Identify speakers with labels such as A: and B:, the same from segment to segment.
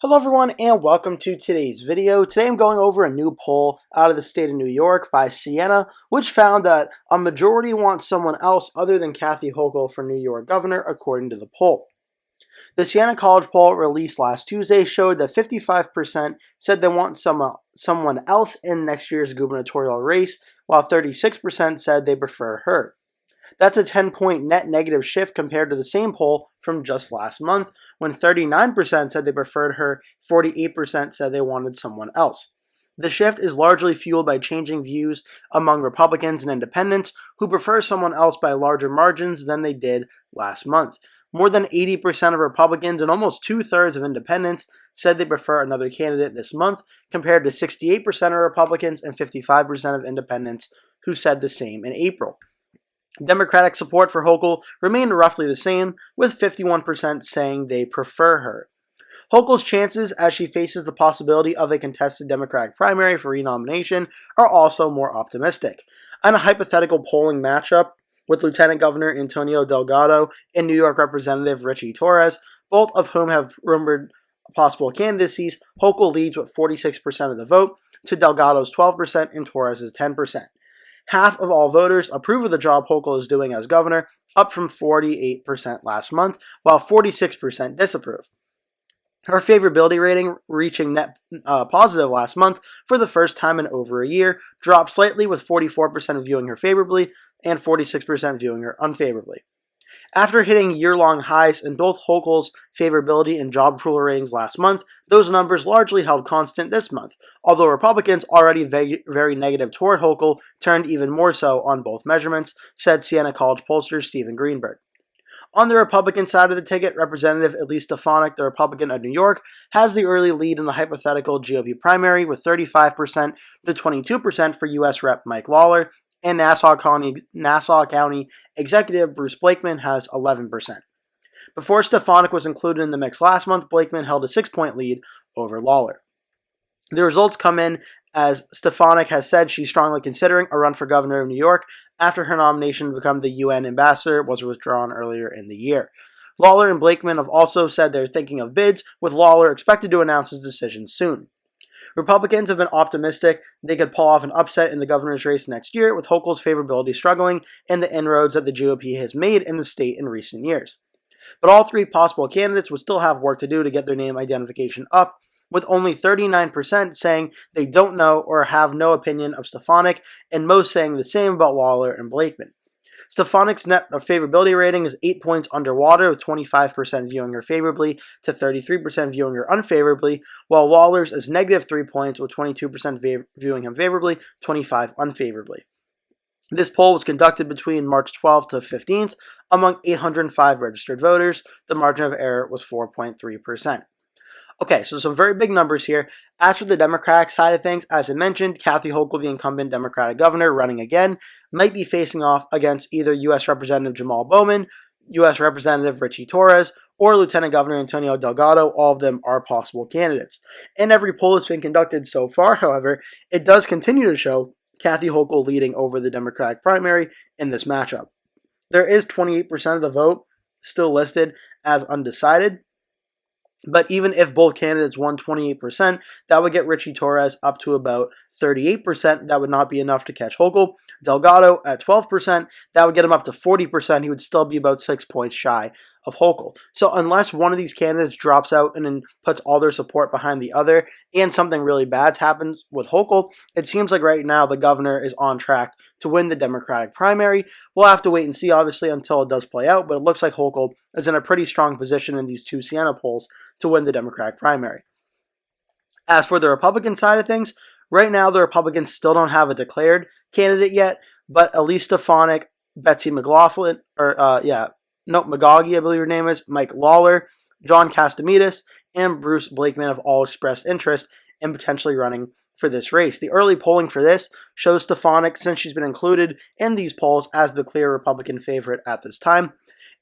A: Hello everyone and welcome to today's video. Today I'm going over a new poll out of the state of New York by Siena, which found that a majority want someone else other than Kathy Hochul for New York governor, according to the poll. The Siena College Poll released last Tuesday showed that 55% said they want someone else in next year's gubernatorial race, while 36% said they prefer her. That's a 10-point net negative shift compared to the same poll from just last month, when 39% said they preferred her, 48% said they wanted someone else. The shift is largely fueled by changing views among Republicans and independents who prefer someone else by larger margins than they did last month. More than 80% of Republicans and almost two-thirds of independents said they prefer another candidate this month, compared to 68% of Republicans and 55% of independents who said the same in April. Democratic support for Hochul remained roughly the same, with 51% saying they prefer her. Hochul's chances, as she faces the possibility of a contested Democratic primary for renomination, are also more optimistic. On a hypothetical polling matchup with Lieutenant Governor Antonio Delgado and New York Representative Richie Torres, both of whom have rumored possible candidacies, Hochul leads with 46% of the vote to Delgado's 12% and Torres' 10%. Half of all voters approve of the job Hochul is doing as governor, up from 48% last month, while 46% disapprove. Her favorability rating, reaching net positive last month for the first time in over a year, dropped slightly, with 44% viewing her favorably and 46% viewing her unfavorably. After hitting year-long highs in both Hochul's favorability and job approval ratings last month, those numbers largely held constant this month, although Republicans already very negative toward Hochul turned even more so on both measurements, said Siena College pollster Stephen Greenberg. On the Republican side of the ticket, Representative Elise Stefanik, the Republican of New York, has the early lead in the hypothetical GOP primary with 35% to 22% for U.S. Rep. Mike Lawler, and Nassau County Executive Bruce Blakeman has 11%. Before Stefanik was included in the mix last month, Blakeman held a 6-point lead over Lawler. The results come in as Stefanik has said she's strongly considering a run for governor of New York after her nomination to become the UN ambassador was withdrawn earlier in the year. Lawler and Blakeman have also said they're thinking of bids, with Lawler expected to announce his decision soon. Republicans have been optimistic they could pull off an upset in the governor's race next year, with Hochul's favorability struggling and the inroads that the GOP has made in the state in recent years. But all three possible candidates would still have work to do to get their name identification up, with only 39% saying they don't know or have no opinion of Stefanik, and most saying the same about Lawler and Blakeman. Stefanik's net favorability rating is 8 points underwater, with 25% viewing her favorably to 33% viewing her unfavorably, while Lawler's is negative 3 points, with 22% viewing him favorably, 25% unfavorably. This poll was conducted between March 12th to 15th among 805 registered voters. The margin of error was 4.3%. Okay, so some very big numbers here. As for the Democratic side of things, as I mentioned, Kathy Hochul, the incumbent Democratic governor running again, might be facing off against either U.S. Representative Jamal Bowman, U.S. Representative Richie Torres, or Lieutenant Governor Antonio Delgado. All of them are possible candidates. In every poll that's been conducted so far, however, it does continue to show Kathy Hochul leading over the Democratic primary in this matchup. There is 28% of the vote still listed as undecided. But even if both candidates won 28%, that would get Richie Torres up to about 38%. That would not be enough to catch Hochul. Delgado at 12%, that would get him up to 40%. He would still be about 6 points shy of Hochul. So unless one of these candidates drops out and then puts all their support behind the other, and something really bad happens with Hochul, it seems like right now the governor is on track to win the Democratic primary. We'll have to wait and see, obviously, until it does play out, but it looks like Hochul is in a pretty strong position in these two Siena polls to win the Democratic primary. As for the Republican side of things, right now the Republicans still don't have a declared candidate yet, but Elise Stefanik, Betsy McLaughlin, Magoggy, I believe her name is, Mike Lawler, John Castimetis, and Bruce Blakeman have all expressed interest in potentially running for this race. The early polling for this shows Stefanik, since she's been included in these polls, as the clear Republican favorite at this time.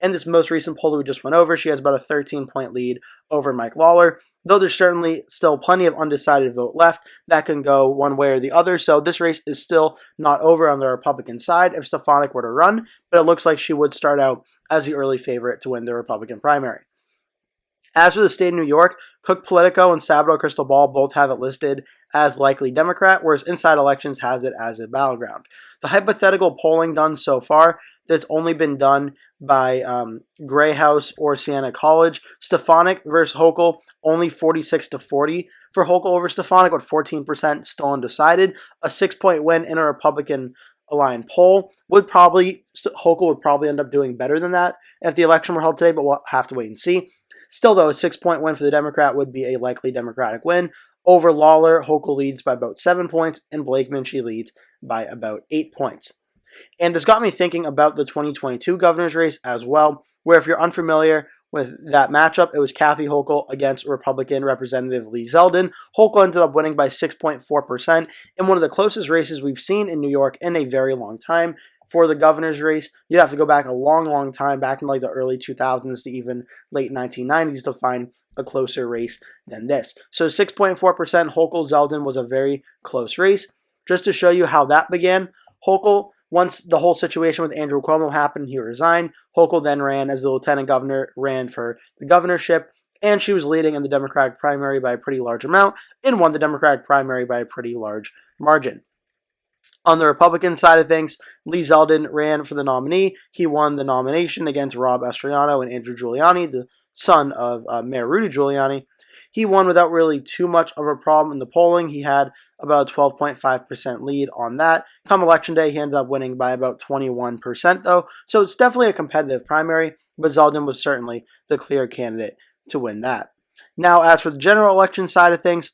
A: In this most recent poll that we just went over, she has about a 13-point lead over Mike Lawler, though there's certainly still plenty of undecided vote left that can go one way or the other, so this race is still not over on the Republican side if Stefanik were to run, but it looks like she would start out as the early favorite to win the Republican primary. As for the state of New York, Cook Politico and Sabado Crystal Ball both have it listed as likely Democrat, whereas Inside Elections has it as a battleground. The hypothetical polling done so far, that's only been done by Gray House or Siena College. Stefanik versus Hochul, only 46-40 for Hochul over Stefanik, with 14% still undecided. A 6-point win in a Republican-aligned poll Hochul would probably end up doing better than that if the election were held today, but we'll have to wait and see. Still, though, a 6-point win for the Democrat would be a likely Democratic win. Over Lawler, Hochul leads by about 7 points, and Blakeman, she leads by about 8 points. And this got me thinking about the 2022 governor's race as well, where if you're unfamiliar with that matchup, it was Kathy Hochul against Republican Representative Lee Zelden. Hochul ended up winning by 6.4% in one of the closest races we've seen in New York in a very long time. For the governor's race, you'd have to go back a long time, back in like the early 2000s to even late 1990s to find a closer race than this. So 6.4% Hochul-Zelden was a very close race. Just to show you how that began, Hochul, once the whole situation with Andrew Cuomo happened, he resigned. Hochul then ran as the lieutenant governor, ran for the governorship, and she was leading in the Democratic primary by a pretty large amount and won the Democratic primary by a pretty large margin. On the Republican side of things, Lee Zelden ran for the nominee. He won the nomination against Rob Estriano and Andrew Giuliani, the son of Mayor Rudy Giuliani. He won without really too much of a problem in the polling. He had about a 12.5% lead on that. Come election day, he ended up winning by about 21% though. So it's definitely a competitive primary, but Zelden was certainly the clear candidate to win that. Now, as for the general election side of things,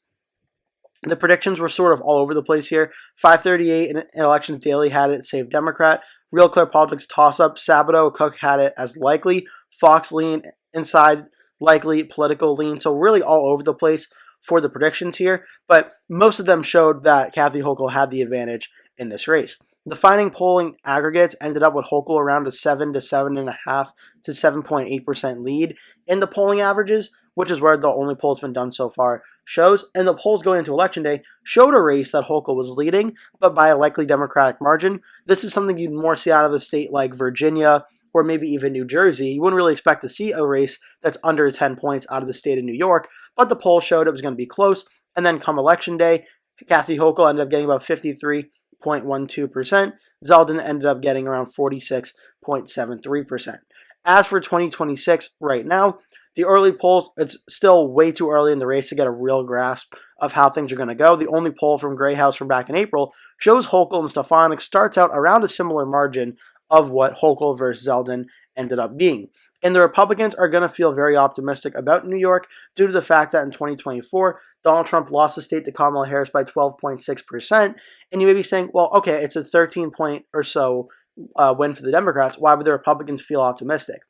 A: the predictions were sort of all over the place here. 538 in Elections Daily had it saved Democrat. Real Clear Politics toss-up. Sabado Cook had it as likely. Fox lean, Inside likely, Political lean. So really all over the place for the predictions here. But most of them showed that Kathy Hochul had the advantage in this race. The final polling aggregates ended up with Hochul around a 7 to 7.5 to 7.8% lead in the polling averages, which is where the only poll that's been done so far shows. And the polls going into Election Day showed a race that Hochul was leading, but by a likely Democratic margin. This is something you'd more see out of a state like Virginia or maybe even New Jersey. You wouldn't really expect to see a race that's under 10 points out of the state of New York, but the poll showed it was going to be close. And then come Election Day, Kathy Hochul ended up getting about 53.12%. Zelden ended up getting around 46.73%. As for 2026 right now, the early polls, it's still way too early in the race to get a real grasp of how things are going to go. The only poll from Gray House from back in April shows Hochul and Stefanik starts out around a similar margin of what Hochul versus Zelden ended up being. And the Republicans are going to feel very optimistic about New York due to the fact that in 2024, Donald Trump lost the state to Kamala Harris by 12.6%. And you may be saying, well, okay, it's a 13-point or so win for the Democrats. Why would the Republicans feel optimistic?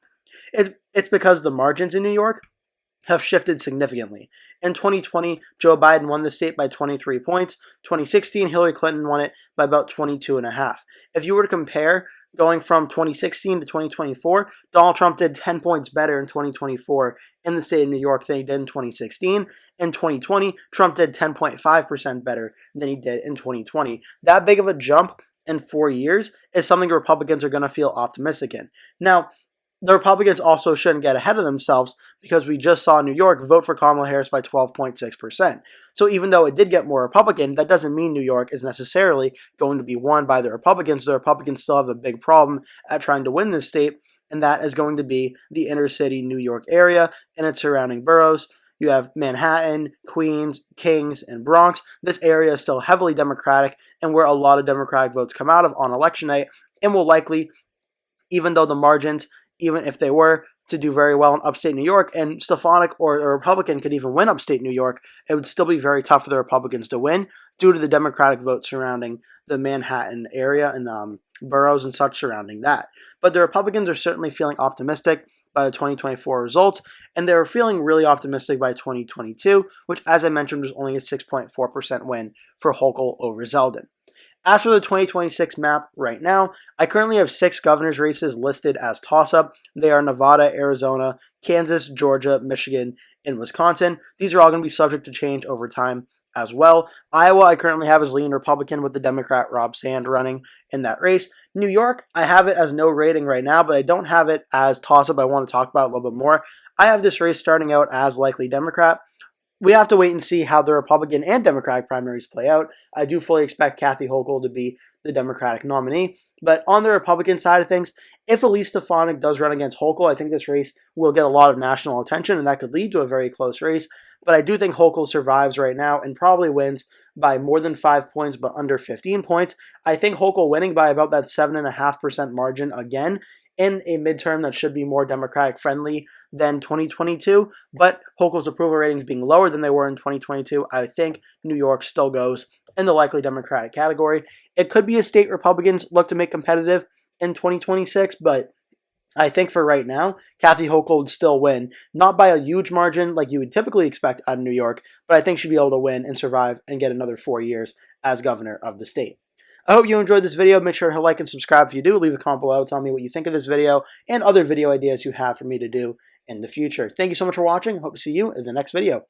A: It's because the margins in New York have shifted significantly. In 2020, Joe Biden won the state by 23 points. 2016, Hillary Clinton won it by about 22.5. If you were to compare going from 2016 to 2024, Donald Trump did 10 points better in 2024 in the state of New York than he did in 2016. In 2020, Trump did 10.5% better than he did in 2020. That big of a jump in 4 years is something Republicans are going to feel optimistic in. Now, the Republicans also shouldn't get ahead of themselves because we just saw New York vote for Kamala Harris by 12.6%. So even though it did get more Republican, that doesn't mean New York is necessarily going to be won by the Republicans. The Republicans still have a big problem at trying to win this state, and that is going to be the inner city New York area and its surrounding boroughs. You have Manhattan, Queens, Kings, and Bronx. This area is still heavily Democratic and where a lot of Democratic votes come out of on election night and will likely, even though the margins, even if they were to do very well in upstate New York, and Stefanik or a Republican could even win upstate New York, it would still be very tough for the Republicans to win due to the Democratic vote surrounding the Manhattan area and boroughs and such surrounding that. But the Republicans are certainly feeling optimistic by the 2024 results, and they were feeling really optimistic by 2022, which, as I mentioned, was only a 6.4% win for Hochul over Zelden. As for the 2026 map right now, I currently have 6 governor's races listed as toss-up. They are Nevada, Arizona, Kansas, Georgia, Michigan, and Wisconsin. These are all going to be subject to change over time as well. Iowa, I currently have as lean Republican with the Democrat Rob Sand running in that race. New York, I have it as no rating right now, but I don't have it as toss-up. I want to talk about it a little bit more. I have this race starting out as likely Democrat. We have to wait and see how the Republican and Democratic primaries play out. I do fully expect Kathy Hochul to be the Democratic nominee. But on the Republican side of things, if Elise Stefanik does run against Hochul, I think this race will get a lot of national attention, and that could lead to a very close race. But I do think Hochul survives right now and probably wins by more than 5 points, but under 15 points. I think Hochul winning by about that 7.5% margin again in a midterm that should be more Democratic friendly than 2022, but Hochul's approval ratings being lower than they were in 2022, I think New York still goes in the likely Democratic category. It could be a state Republicans look to make competitive in 2026, but I think for right now, Kathy Hochul would still win, not by a huge margin like you would typically expect out of New York, but I think she'd be able to win and survive and get another 4 years as governor of the state. I hope you enjoyed this video. Make sure to like and subscribe if you do. Leave a comment below. Tell me what you think of this video and other video ideas you have for me to do in the future. Thank you so much for watching. Hope to see you in the next video.